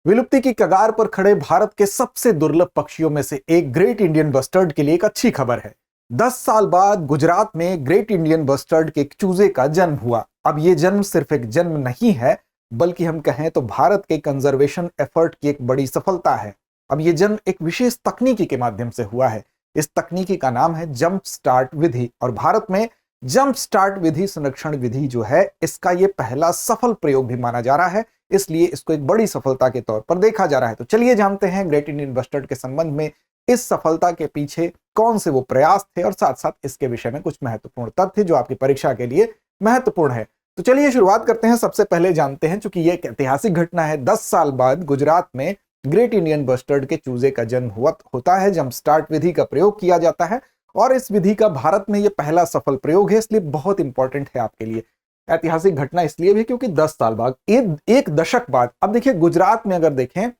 विलुप्ति की कगार पर खड़े भारत के सबसे दुर्लभ पक्षियों में से एक ग्रेट इंडियन बस्टर्ड के लिए एक अच्छी खबर है। 10 साल बाद गुजरात में ग्रेट इंडियन बस्टर्ड के एक चूजे का जन्म हुआ। अब ये जन्म सिर्फ एक जन्म नहीं है, बल्कि हम कहें तो भारत के कंजर्वेशन एफर्ट की एक बड़ी सफलता है। अब ये जन्म एक विशेष तकनीकी के माध्यम से हुआ है। इस तकनीकी का नाम है जंप स्टार्ट विधि, और भारत में जंप स्टार्ट विधि संरक्षण विधि जो है, इसका ये पहला सफल प्रयोग भी माना जा रहा है, इसलिए इसको एक बड़ी सफलता के तौर पर देखा जा रहा है। तो चलिए जानते हैं ग्रेट इंडियन बस्टर्ड के संबंध में इस सफलता के पीछे कौन से वो प्रयास थे, और साथ साथ इसके विषय में कुछ महत्वपूर्ण तथ्य जो आपकी परीक्षा के लिए महत्वपूर्ण है। तो चलिए शुरुआत करते हैं। सबसे पहले जानते हैं, चूंकि ये एक ऐतिहासिक घटना है, 10 साल बाद गुजरात में ग्रेट इंडियन बस्टर्ड के चूजे का जन्म होता है। जंप स्टार्ट विधि का प्रयोग किया जाता है, और इस विधि का भारत में ये पहला सफल प्रयोग है, इसलिए बहुत इंपॉर्टेंट है आपके लिए। ऐतिहासिक घटना इसलिए भी क्योंकि 10 साल बाद, एक दशक बाद, अब देखिए गुजरात में अगर देखें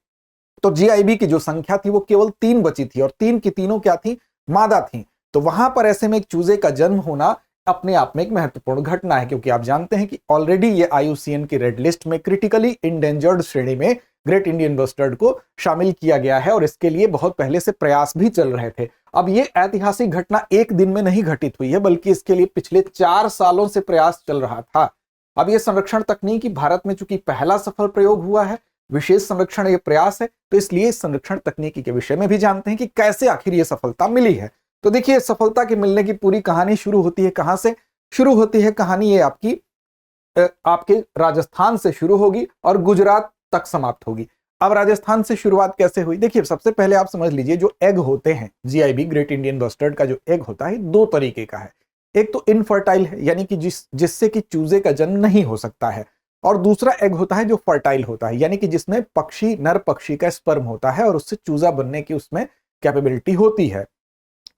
तो जीआईबी की जो संख्या थी वो केवल 3 बची थी, और 3 की तीनों क्या थी, मादा थी। तो वहां पर ऐसे में एक चूजे का जन्म होना अपने आप में एक महत्वपूर्ण घटना है, क्योंकि आप जानते हैं कि ऑलरेडी ये IUCN की रेड लिस्ट में क्रिटिकली इंडेंजर्ड श्रेणी में ग्रेट इंडियन बस्टर्ड को शामिल किया गया है, और इसके लिए बहुत पहले से प्रयास भी चल रहे थे। अब ये ऐतिहासिक घटना एक दिन में नहीं घटित हुई है, बल्कि इसके लिए पिछले 4 सालों से प्रयास चल रहा था। अब ये संरक्षण तकनीकी भारत में चूंकि पहला सफल प्रयोग हुआ है, विशेष संरक्षण ये प्रयास है, तो इसलिए संरक्षण तकनीकी के विषय में भी जानते हैं कि कैसे आखिर ये सफलता मिली है। तो देखिए, सफलता के मिलने की पूरी कहानी शुरू होती है कहां से? शुरू होती है कहानी ये आपके राजस्थान से शुरू होगी और गुजरात तक समाप्त होगी। अब राजस्थान से शुरुआत कैसे हुई? देखिए, सबसे पहले आप समझ लीजिए, जो एग होते हैं जीआईबी ग्रेट इंडियन बस्टर्ड का जो एग होता है, 2 तरीके का है। एक तो इनफर्टाइल है, यानी कि जिससे कि चूजे का जन्म नहीं हो सकता है, और दूसरा एग होता है जो फर्टाइल होता है, यानी कि जिसमें नर पक्षी का स्पर्म होता है और उससे चूजा बनने की उसमें कैपेबिलिटी होती है।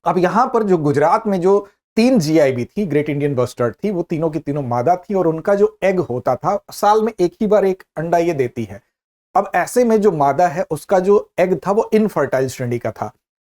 अब यहां पर जो गुजरात में जो 3 जीआईबी थी, ग्रेट इंडियन बस्टर्ड थी, वो तीनों की तीनों मादा थी, और उनका जो एग होता था, साल में एक ही बार एक अंडा ये देती है। अब ऐसे में जो मादा है उसका जो एग था वो इनफर्टाइल श्रेणी का था।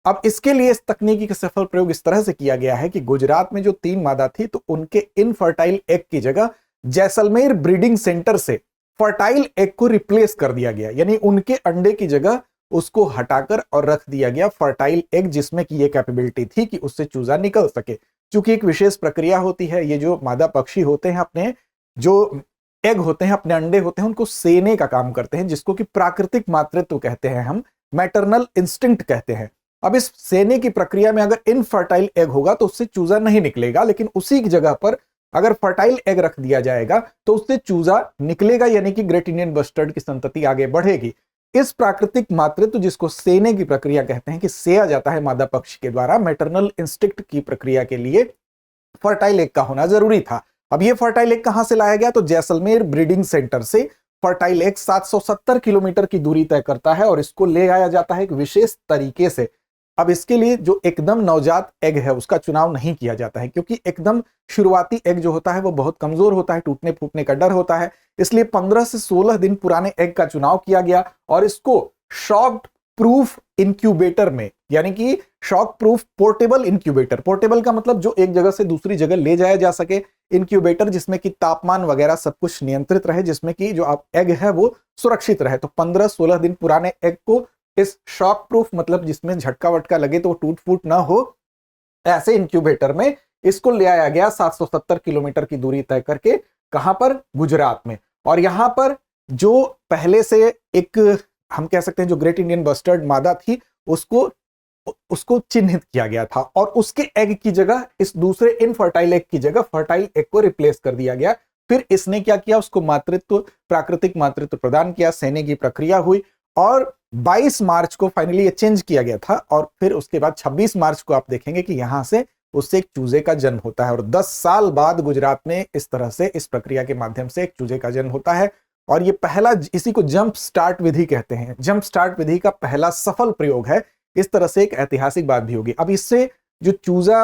अब इसके लिए इस तकनीकी का सफल प्रयोग इस तरह से किया गया है कि गुजरात में जो 3 मादा थी, तो उनके इनफर्टाइल एग की जगह जैसलमेर ब्रीडिंग सेंटर से फर्टाइल एग को रिप्लेस कर दिया गया, यानी उनके अंडे की जगह उसको हटाकर और रख दिया गया फर्टाइल एग, जिसमें की ये कैपेबिलिटी थी कि उससे चूजा निकल सके। क्योंकि एक विशेष प्रक्रिया होती है, ये जो मादा पक्षी होते हैं अपने जो एग होते हैं, अपने अंडे होते हैं, उनको सेने का काम करते हैं, जिसको कि प्राकृतिक मातृत्व कहते हैं, हम मैटरनल इंस्टिंक्ट कहते हैं। अब इस सेने की प्रक्रिया में अगर इनफर्टाइल एग होगा तो उससे चूजा नहीं निकलेगा, लेकिन उसी की जगह पर अगर फर्टाइल एग रख दिया जाएगा तो उससे चूजा निकलेगा, यानी कि ग्रेट इंडियन बस्टर्ड की संतति आगे बढ़ेगी। इस प्राकृतिक मातृत्व, जिसको सेने की प्रक्रिया कहते हैं, कि सेया जाता है मादा पक्षी के द्वारा, मैटरनल इंस्टिंक्ट की प्रक्रिया के लिए फर्टाइल एग का होना जरूरी था। अब ये फर्टाइल एग कहां से लाया गया? तो जैसलमेर ब्रीडिंग सेंटर से फर्टाइल एग 770 किलोमीटर की दूरी तय करता है, और इसको ले आया जाता है एक विशेष तरीके से। अब इसके लिए जो एकदम नवजात एग है उसका चुनाव नहीं किया जाता है, क्योंकि एकदम शुरुआती एग जो होता है वो बहुत कमजोर होता है, टूटने फूटने का डर होता है, इसलिए 15 से 16 दिन पुराने एग का चुनाव किया गया, और इसको शॉक प्रूफ इंक्यूबेटर में, यानी कि shock proof portable incubator, portable का मतलब जो एक जगह से दूसरी जगह ले जाया जा सके, इंक्यूबेटर जिसमें कि तापमान वगैरह सब कुछ नियंत्रित रहे, जिसमें कि जो आप एग है वो सुरक्षित रहे। तो 15-16 दिन पुराने एग को इस शॉक प्रूफ, मतलब जिसमें झटका वटका लगे तो टूट फूट ना हो, ऐसे इंक्यूबेटर में इसको ले आया गया 770 किलोमीटर की दूरी तय करके। कहां पर? गुजरात में। और यहां पर जो पहले से एक, हम कह सकते हैं, जो ग्रेट इंडियन बस्टर्ड मादा थी उसको चिन्हित किया गया था, और उसके एग की जगह, इस दूसरे इनफर्टाइल एग की जगह फर्टाइल एग को रिप्लेस कर दिया गया। फिर इसने क्या किया? उसको मातृत्व, प्राकृतिक मातृत्व प्रदान किया, सेने की प्रक्रिया हुई, और 22 मार्च को फाइनली ये चेंज किया गया था, और फिर उसके बाद 26 मार्च को आप देखेंगे कि यहां से उससे एक चूजे का जन्म होता है, और 10 साल बाद गुजरात में इस तरह से, इस प्रक्रिया के माध्यम से एक चूजे का जन्म होता है। और ये पहला, इसी को जंप स्टार्ट विधि कहते हैं, जंप स्टार्ट विधि का पहला सफल प्रयोग है। इस तरह से एक ऐतिहासिक बात भी होगी। अब इससे जो चूजा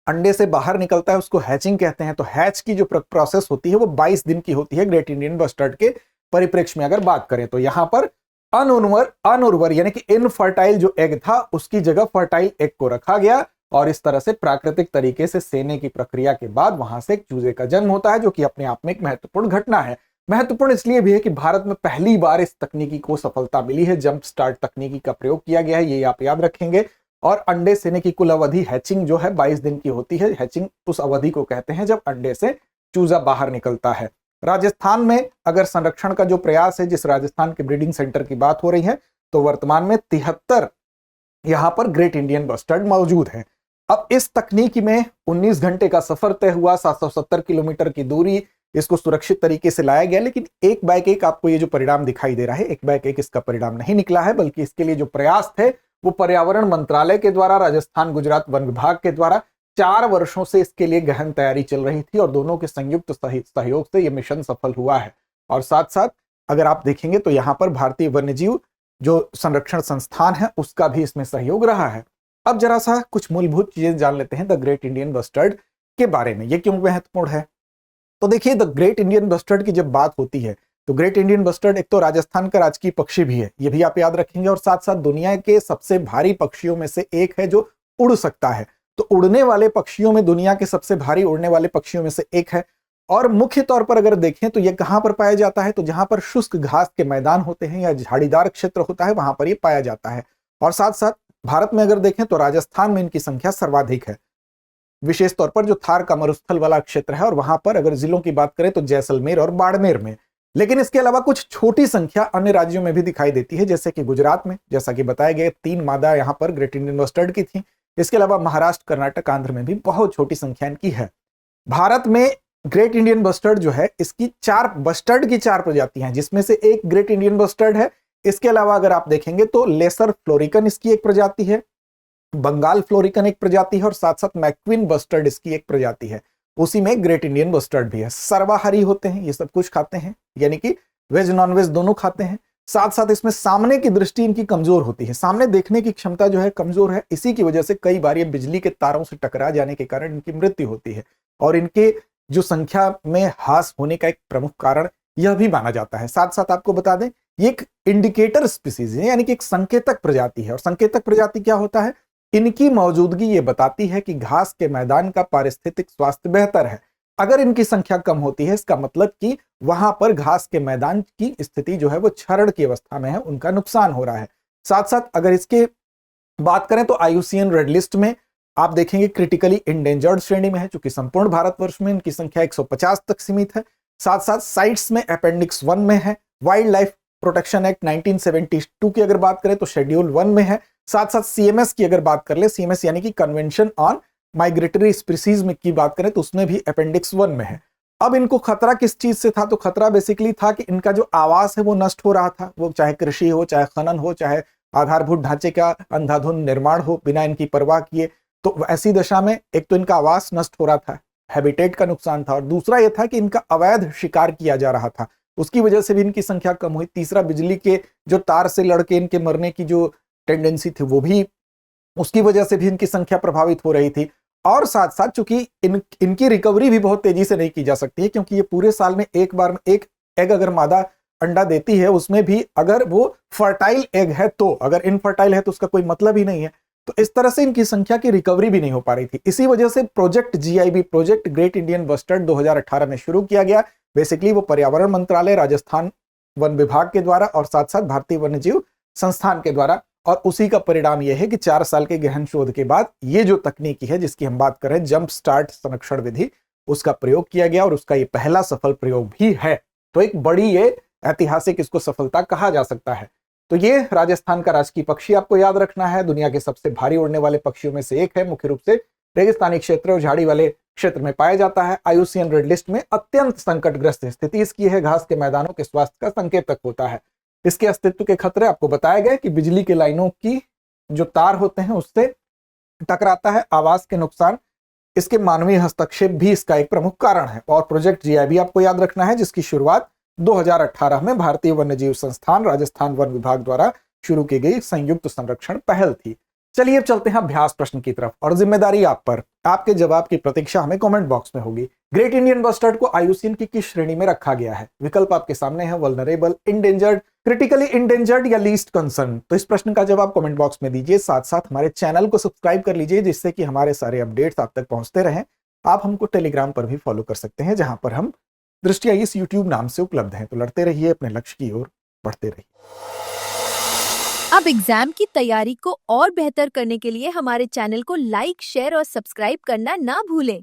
अंडे से बाहर निकलता है उसको हैचिंग कहते हैं। तो हैच की जो प्रोसेस होती है वो 22 दिन की होती है ग्रेट इंडियन बस्टर्ड के परिप्रेक्ष्य में अगर बात करें। तो यहां पर अनउर्वर यानी कि इनफर्टाइल जो एग था उसकी जगह फर्टाइल एग को रखा गया, और इस तरह से प्राकृतिक तरीके से सेने की प्रक्रिया के बाद वहां से एक चूजे का जन्म होता है, जो कि अपने आप में एक महत्वपूर्ण घटना है। महत्वपूर्ण इसलिए भी है कि भारत में पहली बार इस तकनीकी को सफलता मिली है, जंप स्टार्ट तकनीकी का प्रयोग किया गया है, ये आप याद रखेंगे। और अंडे सेने की कुल अवधि हैचिंग जो है 22 दिन की होती है। हैचिंग उस अवधि को कहते हैं जब अंडे से चूजा बाहर निकलता है। राजस्थान में अगर संरक्षण का जो प्रयास है, जिस राजस्थान के ब्रीडिंग सेंटर की बात हो रही है, तो वर्तमान में 73 यहां पर ग्रेट इंडियन बस्टर्ड मौजूद है। अब इस तकनीक में 19 घंटे का सफर तय हुआ, 770 किलोमीटर की दूरी, इसको सुरक्षित तरीके से लाया गया। लेकिन एक बाय एक आपको ये जो परिणाम दिखाई दे रहा है, एक बाय एक इसका परिणाम नहीं निकला है, बल्कि इसके लिए जो प्रयास थे वो पर्यावरण मंत्रालय के द्वारा, राजस्थान गुजरात वन विभाग के द्वारा 4 वर्षों से इसके लिए गहन तैयारी चल रही थी और दोनों के संयुक्त सहयोग से यह मिशन सफल हुआ है। और साथ साथ अगर आप देखेंगे तो यहाँ पर भारतीय वन्यजीव जो संरक्षण संस्थान है उसका भी इसमें सहयोग रहा है। अब जरा सा कुछ मूलभूत चीजें जान लेते हैं द ग्रेट इंडियन बस्टर्ड के बारे में, ये क्यों महत्वपूर्ण है। तो देखिए, द ग्रेट इंडियन बस्टर्ड की जब बात होती है तो ग्रेट इंडियन बस्टर्ड एक तो राजस्थान का राजकीय पक्षी भी है, ये भी आप याद रखेंगे, और साथ साथ दुनिया के सबसे भारी पक्षियों में से एक है जो उड़ सकता है। तो उड़ने वाले पक्षियों में, दुनिया के सबसे भारी उड़ने वाले पक्षियों में से एक है। और मुख्य तौर पर अगर देखें तो ये कहां पर पाया जाता है, तो जहां पर शुष्क घास के मैदान होते हैं या झाड़ीदार क्षेत्र होता है वहां पर ये पाया जाता है। और साथ साथ भारत में अगर देखें तो राजस्थान में इनकी संख्या सर्वाधिक है, विशेष तौर पर जो थार का मरुस्थल वाला क्षेत्र है, और वहां पर अगर जिलों की बात करें तो जैसलमेर और बाड़मेर में। लेकिन इसके अलावा कुछ छोटी संख्या अन्य राज्यों में भी दिखाई देती है, जैसे कि गुजरात में, जैसा कि बताया गया 3 मादा यहां पर ग्रेट इंडियन बस्टर्ड की थी। इसके अलावा महाराष्ट्र, कर्नाटक, आंध्र में भी बहुत छोटी संख्या इनकी है। भारत में ग्रेट इंडियन बस्टर्ड जो है, इसकी 4 बस्टर्ड की 4 प्रजातियां हैं, जिसमें से एक ग्रेट इंडियन बस्टर्ड है। इसके अलावा अगर आप देखेंगे तो लेसर फ्लोरिकन इसकी एक प्रजाति है, बंगाल फ्लोरिकन एक प्रजाति है, और साथ साथ मैक्विन बस्टर्ड इसकी एक प्रजाति है। उसी में ग्रेट इंडियन बस्टर्ड भी है। सर्वाहारी होते हैं, ये सब कुछ खाते हैं, यानी कि वेज नॉन वेज दोनों खाते हैं। साथ साथ इसमें सामने की दृष्टि इनकी कमजोर होती है, सामने देखने की क्षमता जो है कमजोर है। इसी की वजह से कई बार ये बिजली के तारों से टकरा जाने के कारण इनकी मृत्यु होती है, और इनके जो संख्या में ह्रास होने का एक प्रमुख कारण यह भी माना जाता है। साथ साथ आपको बता दें, ये एक इंडिकेटर स्पीसीज है, यानी कि एक संकेतक प्रजाति है। और संकेतक प्रजाति क्या होता है, इनकी मौजूदगी ये बताती है कि घास के मैदान का पारिस्थितिक स्वास्थ्य बेहतर है। अगर इनकी संख्या कम होती है, इसका मतलब कि वहां पर घास के मैदान की स्थिति जो है वो क्षरण की अवस्था में है, उनका नुकसान हो रहा है। साथ साथ अगर इसके बात करें तो IUCN रेड लिस्ट में आप देखेंगे क्रिटिकली इंडेंजर्ड श्रेणी में है, चूंकि संपूर्ण भारतवर्ष में इनकी संख्या 150 तक सीमित है। साथ साथ साइट्स में अपेंडिक्स 1 में है। वाइल्ड लाइफ प्रोटेक्शन एक्ट 1972 की अगर बात करें तो शेड्यूल 1 में है। साथ साथ CMS की अगर बात कर ले, CMS यानी कि कन्वेंशन ऑन माइग्रेटरी स्पीसीज में की बात करें तो उसमें भी अपेंडिक्स 1 में है। अब इनको खतरा किस चीज से था, तो खतरा बेसिकली था कि इनका जो आवास है वो नष्ट हो रहा था, वो चाहे कृषि हो, चाहे खनन हो, चाहे आधारभूत ढांचे का अंधाधुंध निर्माण हो बिना इनकी परवाह किए। तो ऐसी दशा में एक तो इनका आवास नष्ट हो रहा था, हैबिटेट का नुकसान था, और दूसरा यह था कि इनका अवैध शिकार किया जा रहा था, उसकी वजह से भी इनकी संख्या कम हुई। तीसरा, बिजली के जो तार से लड़के इनके मरने की जो टेंडेंसी थी वो भी, उसकी वजह से भी इनकी संख्या प्रभावित हो रही थी। और साथ साथ चूंकि इनकी रिकवरी भी बहुत तेजी से नहीं की जा सकती है, क्योंकि ये पूरे साल में एक बार में एक एग अगर मादा अंडा देती है, उसमें भी अगर वो फर्टाइल एग है तो, अगर इनफर्टाइल है तो उसका कोई मतलब ही नहीं है। तो इस तरह से इनकी संख्या की रिकवरी भी नहीं हो पा रही थी। इसी वजह से project GIB, project great Indian bustard 2018 में शुरू किया गया। बेसिकली वो पर्यावरण मंत्रालय, राजस्थान वन विभाग के द्वारा और साथ साथ भारतीय वन्यजीव संस्थान के द्वारा। और उसी का परिणाम यह है कि 4 साल के गहन शोध के बाद ये जो तकनीकी है जिसकी हम बात कर रहे हैं, जंप स्टार्ट संरक्षण विधि, उसका प्रयोग किया गया और उसका ये पहला सफल प्रयोग भी है। तो एक बड़ी ये ऐतिहासिक इसको सफलता कहा जा सकता है। तो ये राजस्थान का राजकीय पक्षी आपको याद रखना है, दुनिया के सबसे भारी उड़ने वाले पक्षियों में से एक है। मुख्य रूप से रेगिस्तानी क्षेत्र और झाड़ी वाले क्षेत्र में पाया जाता है। IUCN रेड लिस्ट में अत्यंत संकटग्रस्त स्थिति इसकी है, घास के मैदानों के स्वास्थ्य का संकेतक होता है। इसके अस्तित्व के खतरे आपको बताए गए कि बिजली के लाइनों की जो तार होते हैं उससे टकराता है, आवास के नुकसान, इसके मानवीय हस्तक्षेप भी इसका एक प्रमुख कारण है। और प्रोजेक्ट GIB आपको याद रखना है, जिसकी शुरुआत 2018 में भारतीय वन्यजीव संस्थान, राजस्थान वन विभाग द्वारा शुरू की गई संयुक्त संरक्षण पहल थी। चलिए अब चलते हैं अभ्यास प्रश्न की तरफ, और जिम्मेदारी आप पर, आपके जवाब की प्रतीक्षा हमें कमेंट बॉक्स में होगी। ग्रेट इंडियन बस्टर्ड को IUCN की किस श्रेणी में रखा गया है? विकल्प आपके सामने है, वल्नरेबल, इंडेंजर्ड, क्रिटिकली इंडेंजर्ड या लीस्ट कंसर्न। तो इस प्रश्न का जवाब कमेंट बॉक्स में दीजिए। साथ साथ हमारे चैनल को सब्सक्राइब कर लीजिए, जिससे कि हमारे सारे अपडेट्स आप तक पहुंचते रहें। आप हमको टेलीग्राम पर भी फॉलो कर सकते हैं, जहां पर हम दृष्टियां इस YouTube नाम से उपलब्ध हैं। तो लड़ते रहिए, अपने लक्ष्य की ओर बढ़ते रहिए। अब एग्जाम की तैयारी को और बेहतर करने के लिए हमारे चैनल को लाइक, शेयर और सब्सक्राइब करना ना भूलें।